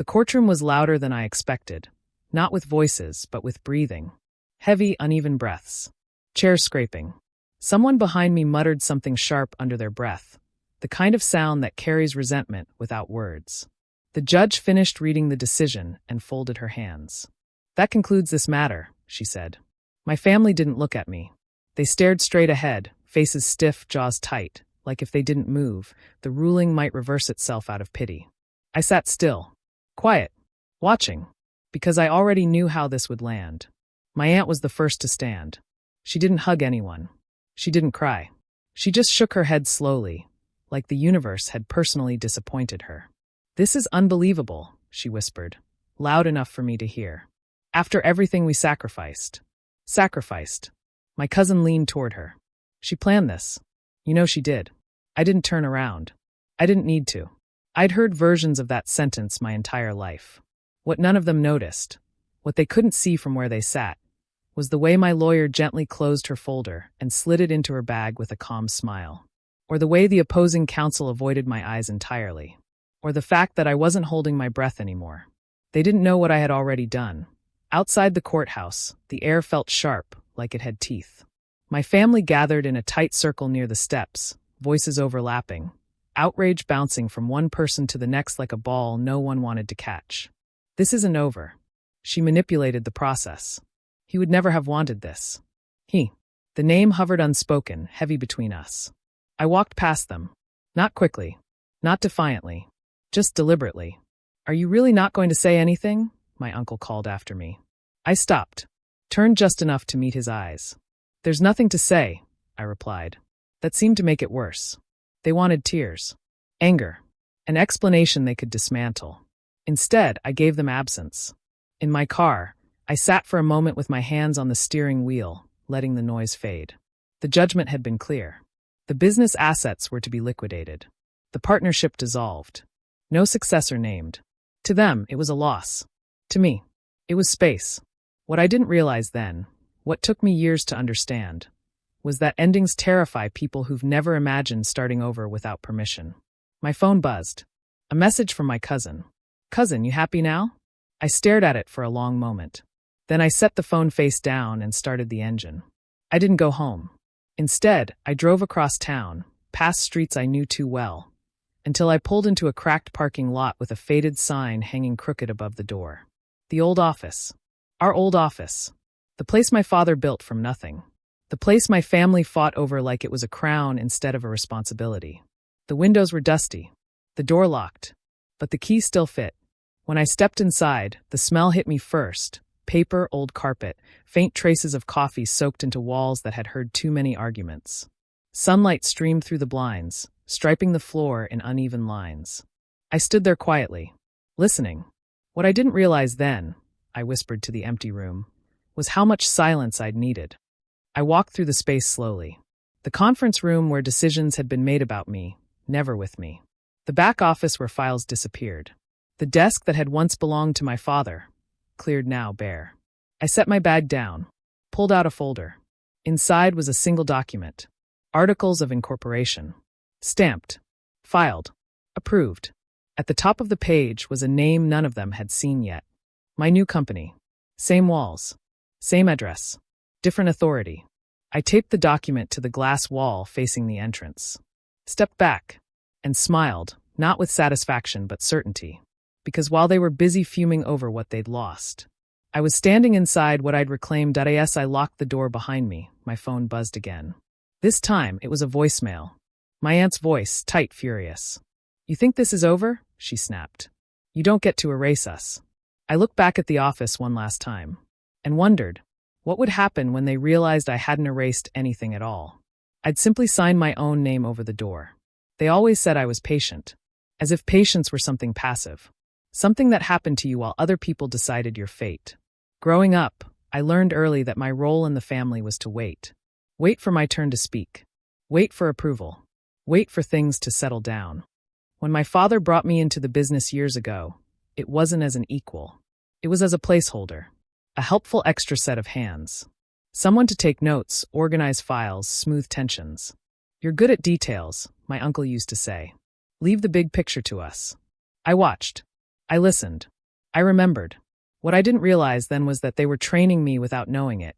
The courtroom was louder than I expected, not with voices, but with breathing. Heavy, uneven breaths. Chairs scraping. Someone behind me muttered something sharp under their breath, the kind of sound that carries resentment without words. The judge finished reading the decision and folded her hands. "That concludes this matter," she said. My family didn't look at me. They stared straight ahead, faces stiff, jaws tight, like if they didn't move, the ruling might reverse itself out of pity. I sat still, quiet, watching, because I already knew how this would land. My aunt was the first to stand. She didn't hug anyone. She didn't cry. She just shook her head slowly, like the universe had personally disappointed her. "This is unbelievable," she whispered, loud enough for me to hear. "After everything we sacrificed." Sacrificed. My cousin leaned toward her. "She planned this. You know she did." I didn't turn around. I didn't need to. I'd heard versions of that sentence my entire life. What none of them noticed, what they couldn't see from where they sat, was the way my lawyer gently closed her folder and slid it into her bag with a calm smile. Or the way the opposing counsel avoided my eyes entirely. Or the fact that I wasn't holding my breath anymore. They didn't know what I had already done. Outside the courthouse, the air felt sharp, like it had teeth. My family gathered in a tight circle near the steps, voices overlapping, outrage bouncing from one person to the next like a ball no one wanted to catch. "This isn't over." She manipulated the process. "He would never have wanted this." He. The name hovered unspoken, heavy between us. I walked past them. Not quickly. Not defiantly. Just deliberately. "Are you really not going to say anything?" my uncle called after me. I stopped, turned just enough to meet his eyes. "There's nothing to say," I replied. That seemed to make it worse. They wanted tears. Anger. An explanation they could dismantle. Instead, I gave them absence. In my car, I sat for a moment with my hands on the steering wheel, letting the noise fade. The judgment had been clear. The business assets were to be liquidated. The partnership dissolved. No successor named. To them, it was a loss. To me, it was space. What I didn't realize then, what took me years to understand, was that endings terrify people who've never imagined starting over without permission. My phone buzzed. A message from my cousin. "Cousin, you happy now?" I stared at it for a long moment. Then I set the phone face down and started the engine. I didn't go home. Instead, I drove across town, past streets I knew too well, until I pulled into a cracked parking lot with a faded sign hanging crooked above the door. The old office. Our old office. The place my father built from nothing. The place my family fought over like it was a crown instead of a responsibility. The windows were dusty. The door locked. But the key still fit. When I stepped inside, the smell hit me first. Paper, old carpet, faint traces of coffee soaked into walls that had heard too many arguments. Sunlight streamed through the blinds, striping the floor in uneven lines. I stood there quietly, listening. What I didn't realize then, I whispered to the empty room, was how much silence I'd needed. I walked through the space slowly. The conference room where decisions had been made about me, never with me. The back office where files disappeared. The desk that had once belonged to my father, cleared now bare. I set my bag down, pulled out a folder. Inside was a single document. Articles of incorporation. Stamped. Filed. Approved. At the top of the page was a name none of them had seen yet. My new company. Same walls. Same address. Different authority. I taped the document to the glass wall facing the entrance. Stepped back and smiled, not with satisfaction but certainty. Because while they were busy fuming over what they'd lost, I was standing inside what I'd reclaimed. As I locked the door behind me, my phone buzzed again. This time, it was a voicemail. My aunt's voice, tight, furious. "You think this is over?" she snapped. "You don't get to erase us." I looked back at the office one last time and wondered what would happen when they realized I hadn't erased anything at all. I'd simply signed my own name over the door. They always said I was patient, as if patience were something passive. Something that happened to you while other people decided your fate. Growing up, I learned early that my role in the family was to wait. Wait for my turn to speak. Wait for approval. Wait for things to settle down. When my father brought me into the business years ago, it wasn't as an equal. It was as a placeholder. A helpful extra set of hands. Someone to take notes, organize files, smooth tensions. "You're good at details," my uncle used to say. "Leave the big picture to us." I watched. I listened. I remembered. What I didn't realize then was that they were training me without knowing it,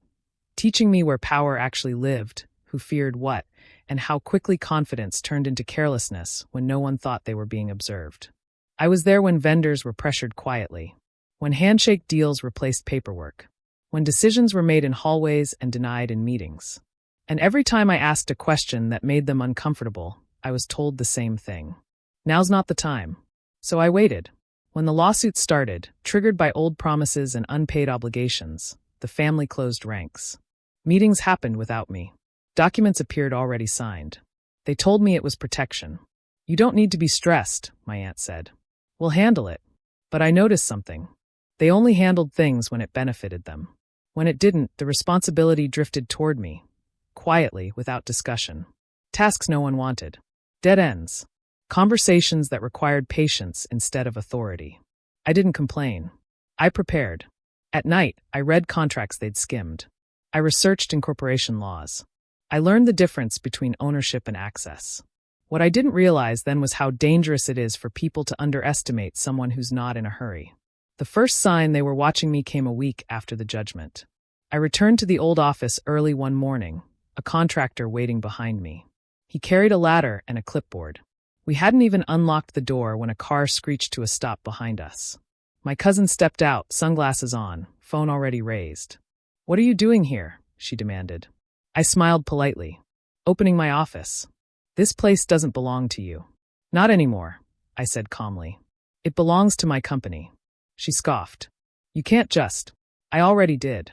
teaching me where power actually lived, who feared what, and how quickly confidence turned into carelessness when no one thought they were being observed. I was there when vendors were pressured quietly, when handshake deals replaced paperwork, when decisions were made in hallways and denied in meetings. And every time I asked a question that made them uncomfortable, I was told the same thing. Now's not the time. So I waited. When the lawsuit started, triggered by old promises and unpaid obligations, the family closed ranks. Meetings happened without me. Documents appeared already signed. They told me it was protection. You don't need to be stressed, my aunt said. We'll handle it. But I noticed something. They only handled things when it benefited them. When it didn't, the responsibility drifted toward me, quietly, without discussion. Tasks no one wanted. Dead ends. Conversations that required patience instead of authority. I didn't complain. I prepared. At night, I read contracts they'd skimmed. I researched incorporation laws. I learned the difference between ownership and access. What I didn't realize then was how dangerous it is for people to underestimate someone who's not in a hurry. The first sign they were watching me came a week after the judgment. I returned to the old office early one morning, a contractor waiting behind me. He carried a ladder and a clipboard. We hadn't even unlocked the door when a car screeched to a stop behind us. My cousin stepped out, sunglasses on, phone already raised. "What are you doing here?" she demanded. I smiled politely. "Opening my office. This place doesn't belong to you." "Not anymore," I said calmly. "It belongs to my company." She scoffed. "You can't just." "I already did."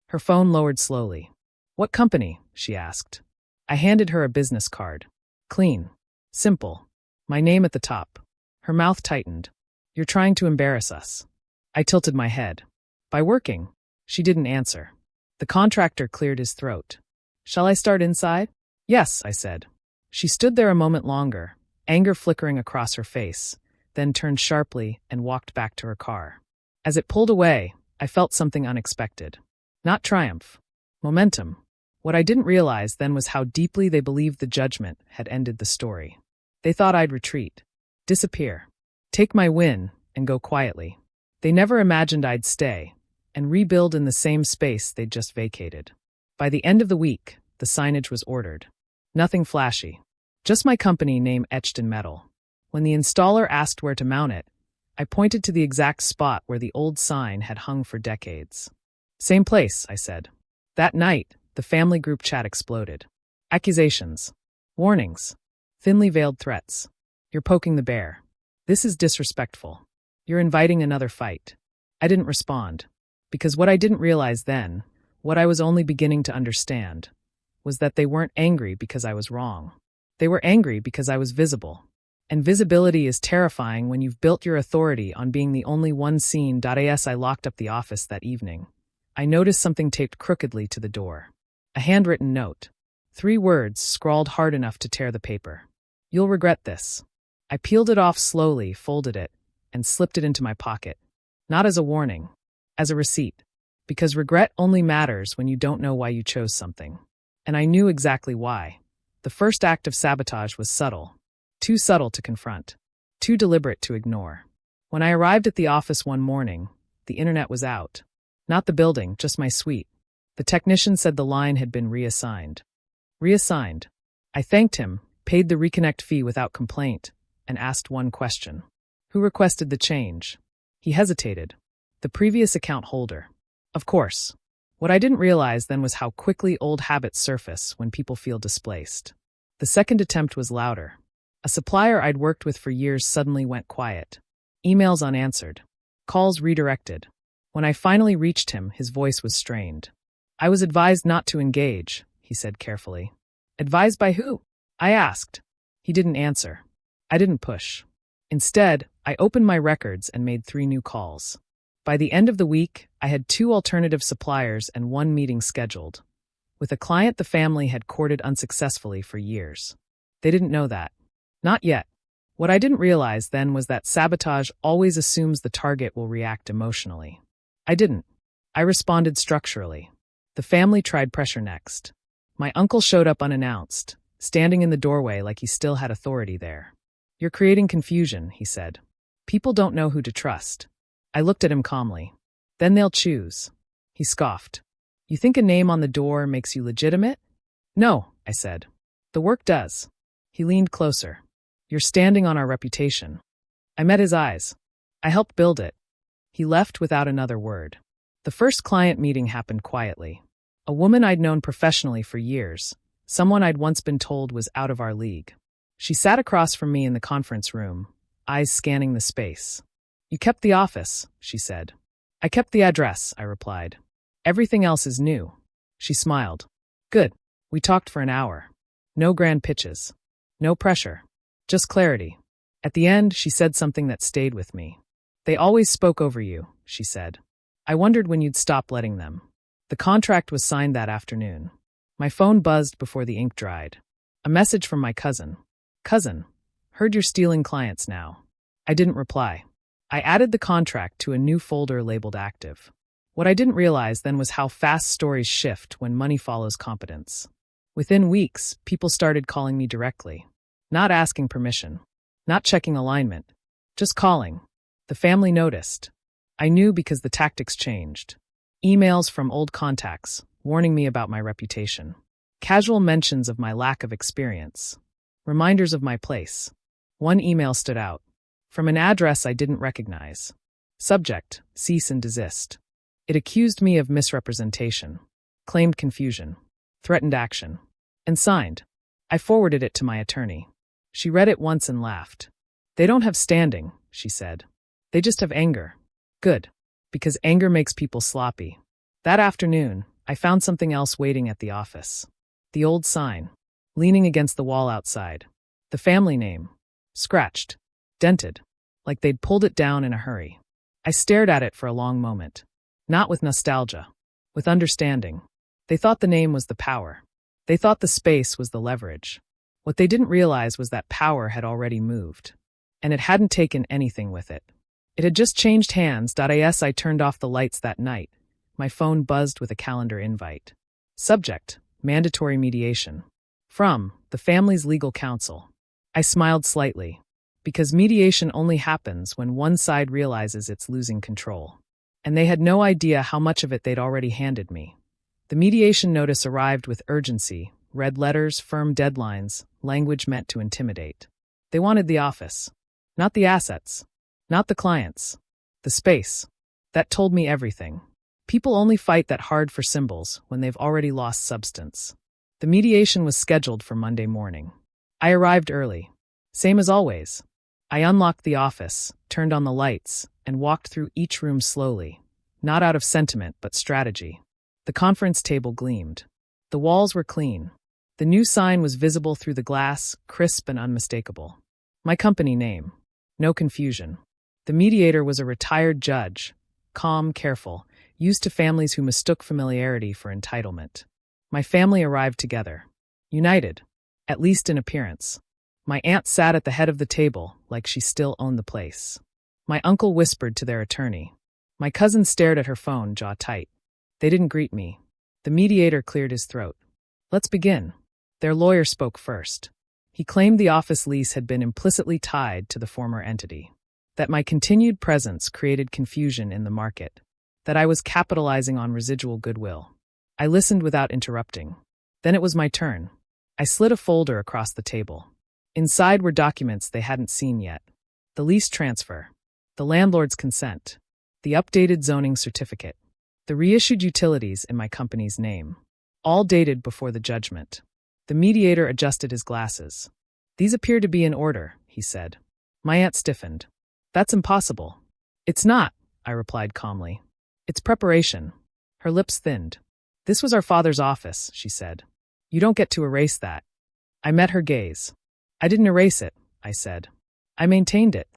Her phone lowered slowly. "What company?" she asked. I handed her a business card. Clean. Simple. My name at the top. Her mouth tightened. "You're trying to embarrass us." I tilted my head. "By working." She didn't answer. The contractor cleared his throat. "Shall I start inside?" "Yes," I said. She stood there a moment longer, anger flickering across her face, then turned sharply and walked back to her car. As it pulled away, I felt something unexpected. Not triumph. Momentum. What I didn't realize then was how deeply they believed the judgment had ended the story. They thought I'd retreat, disappear, take my win, and go quietly. They never imagined I'd stay and rebuild in the same space they'd just vacated. By the end of the week, the signage was ordered. Nothing flashy. Just my company name etched in metal. When the installer asked where to mount it, I pointed to the exact spot where the old sign had hung for decades. "Same place," I said. That night, the family group chat exploded. Accusations. Warnings. Thinly veiled threats. "You're poking the bear. This is disrespectful. You're inviting another fight." I didn't respond, because what I didn't realize then, what I was only beginning to understand, was that they weren't angry because I was wrong. They were angry because I was visible. And visibility is terrifying when you've built your authority on being the only one seen. As I locked up the office that evening, I noticed something taped crookedly to the door. A handwritten note. 3 words scrawled hard enough to tear the paper. "You'll regret this." I peeled it off slowly, folded it, and slipped it into my pocket. Not as a warning, as a receipt. Because regret only matters when you don't know why you chose something. And I knew exactly why. The first act of sabotage was subtle. Too subtle to confront. Too deliberate to ignore. When I arrived at the office one morning, the internet was out. Not the building, just my suite. The technician said the line had been reassigned. Reassigned. I thanked him, paid the reconnect fee without complaint, and asked one question. Who requested the change? He hesitated. The previous account holder. Of course. What I didn't realize then was how quickly old habits surface when people feel displaced. The second attempt was louder. A supplier I'd worked with for years suddenly went quiet. Emails unanswered. Calls redirected. When I finally reached him, his voice was strained. "I was advised not to engage," he said carefully. "Advised by who?" I asked. He didn't answer. I didn't push. Instead, I opened my records and made 3 new calls. By the end of the week, I had 2 alternative suppliers and 1 meeting scheduled, with a client the family had courted unsuccessfully for years. They didn't know that. Not yet. What I didn't realize then was that sabotage always assumes the target will react emotionally. I didn't. I responded structurally. The family tried pressure next. My uncle showed up unannounced, standing in the doorway like he still had authority there. "You're creating confusion," he said. People don't know who to trust. I looked at him calmly. Then they'll choose. He scoffed. You think a name on the door makes you legitimate? No, I said. The work does. He leaned closer. You're standing on our reputation. I met his eyes. I helped build it. He left without another word. The first client meeting happened quietly. A woman I'd known professionally for years, someone I'd once been told was out of our league. She sat across from me in the conference room, eyes scanning the space. You kept the office, she said. I kept the address, I replied. Everything else is new. She smiled. Good. We talked for an hour. No grand pitches. No pressure. Just clarity. At the end, she said something that stayed with me. They always spoke over you, she said. I wondered when you'd stop letting them. The contract was signed that afternoon. My phone buzzed before the ink dried. A message from my cousin. Cousin, heard you're stealing clients now. I didn't reply. I added the contract to a new folder labeled active. What I didn't realize then was how fast stories shift when money follows competence. Within weeks, people started calling me directly. Not asking permission. Not checking alignment. Just calling. The family noticed. I knew because the tactics changed. Emails from old contacts, warning me about my reputation. Casual mentions of my lack of experience. Reminders of my place. One email stood out. From an address I didn't recognize. Subject, cease and desist. It accused me of misrepresentation. Claimed confusion. Threatened action. And signed. I forwarded it to my attorney. She read it once and laughed. They don't have standing, she said. They just have anger. Good. Because anger makes people sloppy. That afternoon, I found something else waiting at the office. The old sign. Leaning against the wall outside. The family name. Scratched. Dented. Like they'd pulled it down in a hurry. I stared at it for a long moment. Not with nostalgia. With understanding. They thought the name was the power. They thought the space was the leverage. What they didn't realize was that power had already moved. And it hadn't taken anything with it. It had just changed hands. As I turned off the lights that night, my phone buzzed with a calendar invite. Subject, mandatory mediation. From, the family's legal counsel. I smiled slightly. Because mediation only happens when one side realizes it's losing control. And they had no idea how much of it they'd already handed me. The mediation notice arrived with urgency, red letters, firm deadlines, language meant to intimidate. They wanted the office. Not the assets. Not the clients. The space. That told me everything. People only fight that hard for symbols when they've already lost substance. The mediation was scheduled for Monday morning. I arrived early. Same as always. I unlocked the office, turned on the lights, and walked through each room slowly. Not out of sentiment, but strategy. The conference table gleamed. The walls were clean. The new sign was visible through the glass, crisp and unmistakable. My company name. No confusion. The mediator was a retired judge, calm, careful, used to families who mistook familiarity for entitlement. My family arrived together. United. At least in appearance. My aunt sat at the head of the table, like she still owned the place. My uncle whispered to their attorney. My cousin stared at her phone, jaw tight. They didn't greet me. The mediator cleared his throat. Let's begin. Their lawyer spoke first. He claimed the office lease had been implicitly tied to the former entity. That my continued presence created confusion in the market. That I was capitalizing on residual goodwill. I listened without interrupting. Then it was my turn. I slid a folder across the table. Inside were documents they hadn't seen yet. The lease transfer. The landlord's consent. The updated zoning certificate. The reissued utilities in my company's name. All dated before the judgment. The mediator adjusted his glasses. These appear to be in order, he said. My aunt stiffened. That's impossible. It's not, I replied calmly. It's preparation. Her lips thinned. This was our father's office, she said. You don't get to erase that. I met her gaze. I didn't erase it, I said. I maintained it.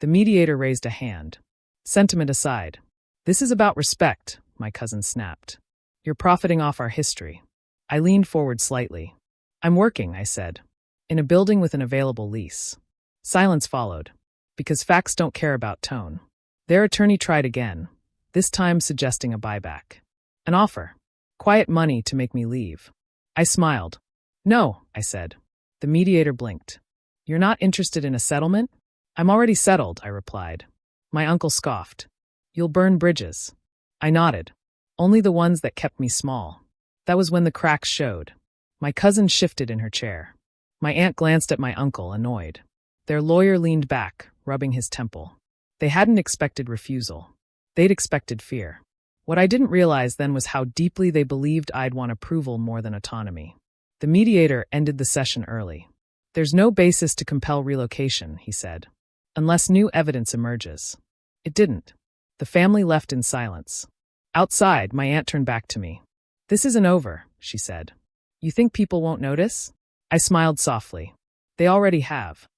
The mediator raised a hand. Sentiment aside. This is about respect, my cousin snapped. You're profiting off our history. I leaned forward slightly. I'm working, I said. In a building with an available lease. Silence followed. Because facts don't care about tone. Their attorney tried again, this time suggesting a buyback. An offer. Quiet money to make me leave. I smiled. No, I said. The mediator blinked. You're not interested in a settlement? I'm already settled, I replied. My uncle scoffed. You'll burn bridges. I nodded. Only the ones that kept me small. That was when the cracks showed. My cousin shifted in her chair. My aunt glanced at my uncle, annoyed. Their lawyer leaned back, rubbing his temple. They hadn't expected refusal. They'd expected fear. What I didn't realize then was how deeply they believed I'd want approval more than autonomy. The mediator ended the session early. There's no basis to compel relocation, he said, unless new evidence emerges. It didn't. The family left in silence. Outside, my aunt turned back to me. This isn't over, she said. You think people won't notice? I smiled softly. They already have.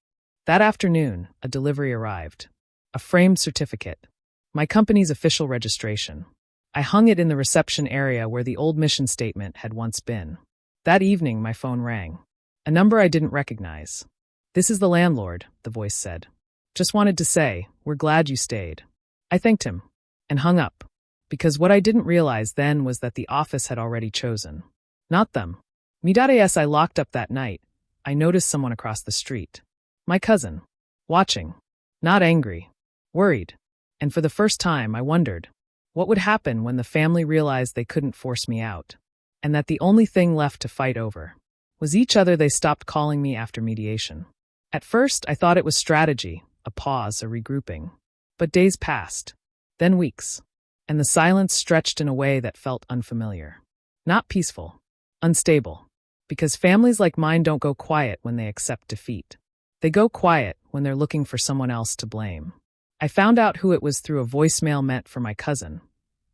That afternoon, a delivery arrived. A framed certificate. My company's official registration. I hung it in the reception area where the old mission statement had once been. That evening, my phone rang. A number I didn't recognize. This is the landlord, the voice said. Just wanted to say, we're glad you stayed. I thanked him and hung up, because what I didn't realize then was that the office had already chosen. Not them. As I locked up that night, I noticed someone across the street. My cousin. Watching. Not angry. Worried. And for the first time, I wondered, what would happen when the family realized they couldn't force me out, and that the only thing left to fight over was each other? They stopped calling me after mediation. At first, I thought it was strategy, a pause, a regrouping. But days passed, then weeks, and the silence stretched in a way that felt unfamiliar. Not peaceful, unstable, because families like mine don't go quiet when they accept defeat. They go quiet when they're looking for someone else to blame. I found out who it was through a voicemail meant for my cousin,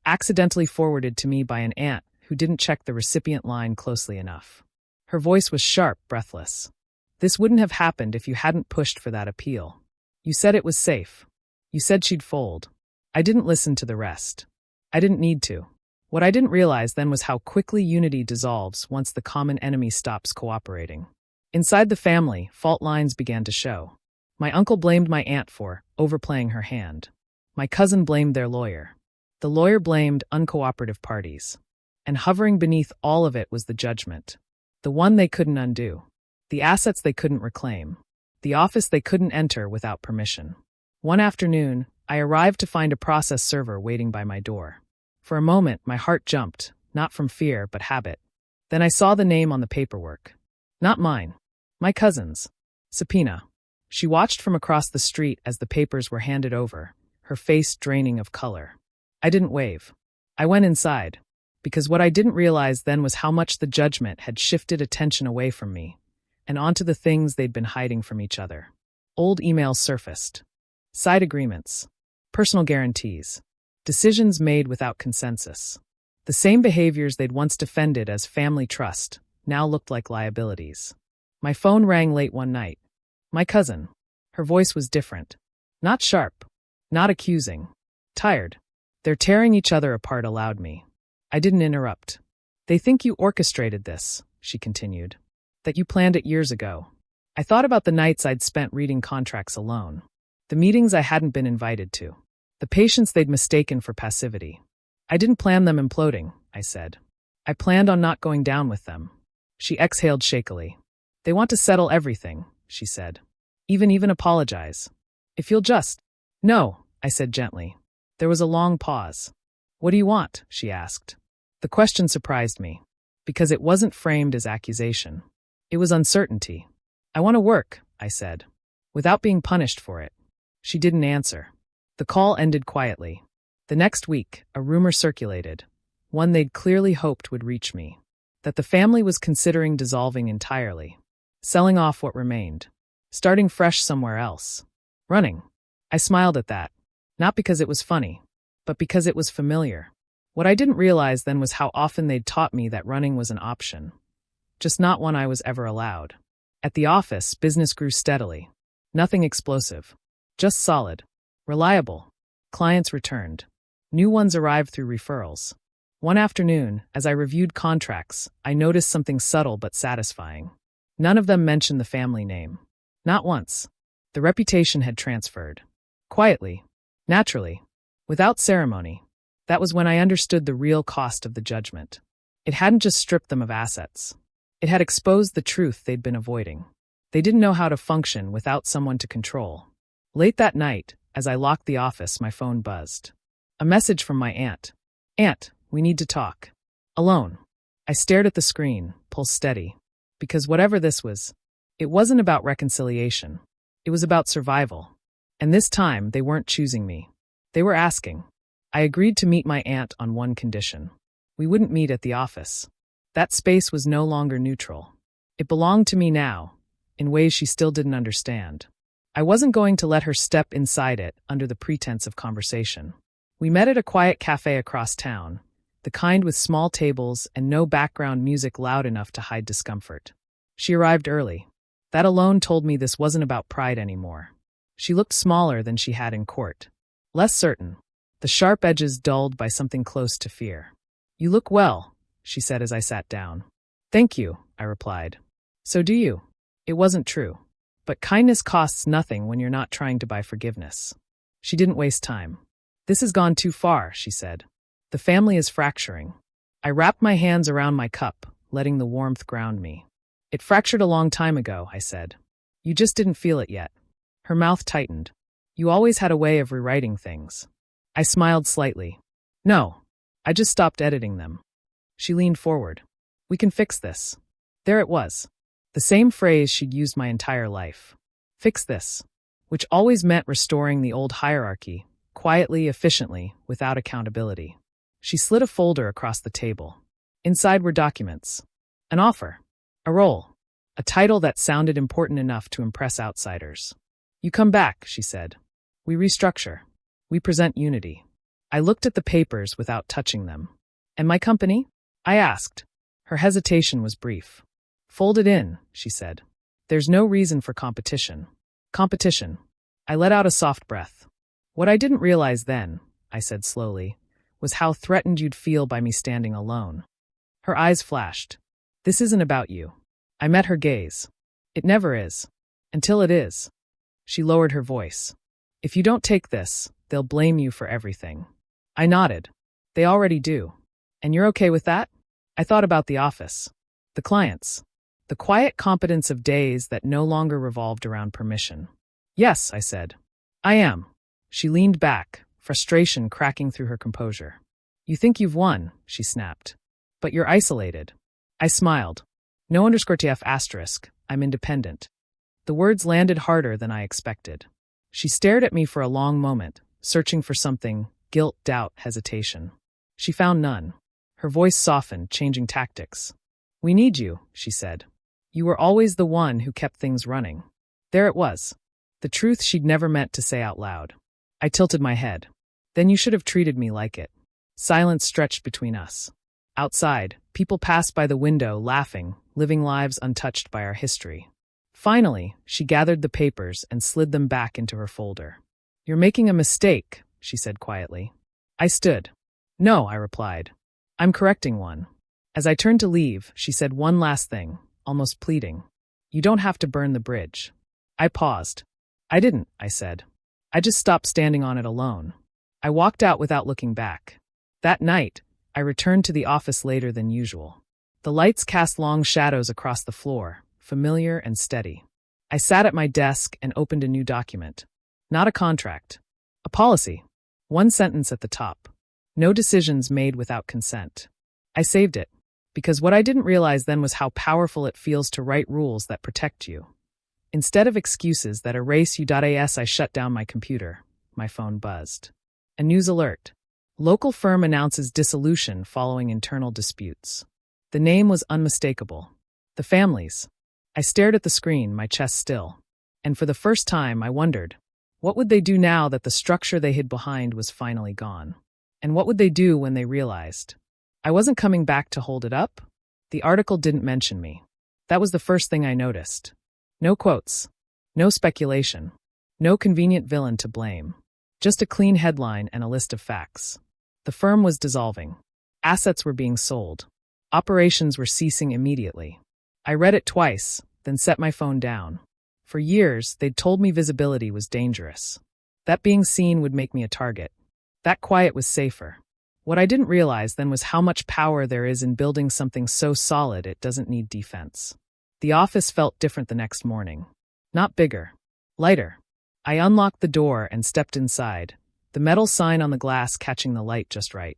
accidentally forwarded to me by an aunt who didn't check the recipient line closely enough. Her voice was sharp, breathless. This wouldn't have happened if you hadn't pushed for that appeal. You said it was safe. You said she'd fold. I didn't listen to the rest. I didn't need to. What I didn't realize then was how quickly unity dissolves once the common enemy stops cooperating. Inside the family, fault lines began to show. My uncle blamed my aunt for overplaying her hand. My cousin blamed their lawyer. The lawyer blamed uncooperative parties. And hovering beneath all of it was the judgment. The one they couldn't undo. The assets they couldn't reclaim. The office they couldn't enter without permission. One afternoon, I arrived to find a process server waiting by my door. For a moment, my heart jumped, not from fear, but habit. Then I saw the name on the paperwork. Not mine. My cousin's. Subpoena. She watched from across the street as the papers were handed over, her face draining of color. I didn't wave. I went inside, because what I didn't realize then was how much the judgment had shifted attention away from me, and onto the things they'd been hiding from each other. Old emails surfaced. Side agreements. Personal guarantees. Decisions made without consensus. The same behaviors they'd once defended as family trust now looked like liabilities. My phone rang late one night. My cousin. Her voice was different. Not sharp. Not accusing. Tired. Their tearing each other apart allowed me. I didn't interrupt. They think you orchestrated this, she continued. That you planned it years ago. I thought about the nights I'd spent reading contracts alone. The meetings I hadn't been invited to. The patience they'd mistaken for passivity. I didn't plan them imploding, I said. I planned on not going down with them. She exhaled shakily. They want to settle everything, she said. Even apologize. If you'll just... No, I said gently. There was a long pause. What do you want? She asked. The question surprised me, because it wasn't framed as accusation. It was uncertainty. I want to work, I said, without being punished for it. She didn't answer. The call ended quietly. The next week, a rumor circulated, one they'd clearly hoped would reach me, that the family was considering dissolving entirely, selling off what remained, starting fresh somewhere else, running. I smiled at that, not because it was funny, but because it was familiar. What I didn't realize then was how often they'd taught me that running was an option, just not one I was ever allowed. At the office, business grew steadily. Nothing explosive. Just solid. Reliable. Clients returned. New ones arrived through referrals. One afternoon, as I reviewed contracts, I noticed something subtle but satisfying. None of them mentioned the family name. Not once. The reputation had transferred. Quietly. Naturally. Without ceremony. That was when I understood the real cost of the judgment. It hadn't just stripped them of assets. It had exposed the truth they'd been avoiding. They didn't know how to function without someone to control. Late that night, as I locked the office, my phone buzzed. A message from my aunt. Aunt, we need to talk. Alone. I stared at the screen, pulse steady. Because whatever this was, it wasn't about reconciliation. It was about survival. And this time, they weren't choosing me. They were asking. I agreed to meet my aunt on one condition. We wouldn't meet at the office. That space was no longer neutral. It belonged to me now, in ways she still didn't understand. I wasn't going to let her step inside it under the pretense of conversation. We met at a quiet cafe across town, the kind with small tables and no background music loud enough to hide discomfort. She arrived early. That alone told me this wasn't about pride anymore. She looked smaller than she had in court. Less certain, the sharp edges dulled by something close to fear. You look well, she said as I sat down. Thank you, I replied. So do you. It wasn't true. But kindness costs nothing when you're not trying to buy forgiveness. She didn't waste time. This has gone too far, she said. The family is fracturing. I wrapped my hands around my cup, letting the warmth ground me. It fractured a long time ago, I said. You just didn't feel it yet. Her mouth tightened. You always had a way of rewriting things. I smiled slightly. No, I just stopped editing them. She leaned forward. We can fix this. There it was. The same phrase she'd used my entire life. Fix this. Which always meant restoring the old hierarchy, quietly, efficiently, without accountability. She slid a folder across the table. Inside were documents. An offer. A role. A title that sounded important enough to impress outsiders. You come back, she said. We restructure. We present unity. I looked at the papers without touching them. And my company? I asked. Her hesitation was brief. Fold it in, she said. There's no reason for competition. Competition. I let out a soft breath. What I didn't realize then, I said slowly, was how threatened you'd feel by me standing alone. Her eyes flashed. This isn't about you. I met her gaze. It never is. Until it is. She lowered her voice. If you don't take this, they'll blame you for everything. I nodded. They already do. And you're okay with that? I thought about the office. The clients. The quiet competence of days that no longer revolved around permission. Yes, I said. I am. She leaned back, frustration cracking through her composure. You think you've won, she snapped. But you're isolated. I smiled. No _TF asterisk, I'm independent. The words landed harder than I expected. She stared at me for a long moment, searching for something, guilt, doubt, hesitation. She found none. Her voice softened, changing tactics. We need you, she said. You were always the one who kept things running. There it was. The truth she'd never meant to say out loud. I tilted my head. Then you should have treated me like it. Silence stretched between us. Outside, people passed by the window, laughing, living lives untouched by our history. Finally, she gathered the papers and slid them back into her folder. You're making a mistake, she said quietly. I stood. No, I replied. I'm correcting one. As I turned to leave, she said one last thing, almost pleading. You don't have to burn the bridge. I paused. I didn't, I said. I just stopped standing on it alone. I walked out without looking back. That night, I returned to the office later than usual. The lights cast long shadows across the floor, familiar and steady. I sat at my desk and opened a new document. Not a contract. A policy. One sentence at the top. No decisions made without consent. I saved it, because what I didn't realize then was how powerful it feels to write rules that protect you. Instead of excuses that erase you. As I shut down my computer, my phone buzzed. A news alert. Local firm announces dissolution following internal disputes. The name was unmistakable. The families. I stared at the screen, my chest still. And for the first time, I wondered, what would they do now that the structure they hid behind was finally gone? And what would they do when they realized? I wasn't coming back to hold it up. The article didn't mention me. That was the first thing I noticed. No quotes. No speculation. No convenient villain to blame. Just a clean headline and a list of facts. The firm was dissolving. Assets were being sold. Operations were ceasing immediately. I read it twice, then set my phone down. For years, they'd told me visibility was dangerous. That being seen would make me a target. That quiet was safer. What I didn't realize then was how much power there is in building something so solid it doesn't need defense. The office felt different the next morning. Not bigger. Lighter. I unlocked the door and stepped inside, the metal sign on the glass catching the light just right.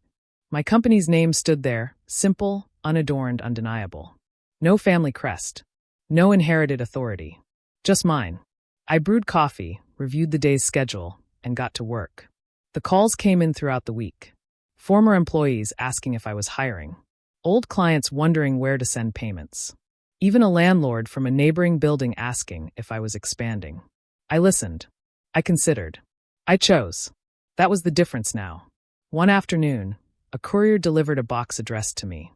My company's name stood there, simple, unadorned, undeniable. No family crest. No inherited authority. Just mine. I brewed coffee, reviewed the day's schedule, and got to work. The calls came in throughout the week. Former employees asking if I was hiring. Old clients wondering where to send payments. Even a landlord from a neighboring building asking if I was expanding. I listened. I considered. I chose. That was the difference now. One afternoon, a courier delivered a box addressed to me.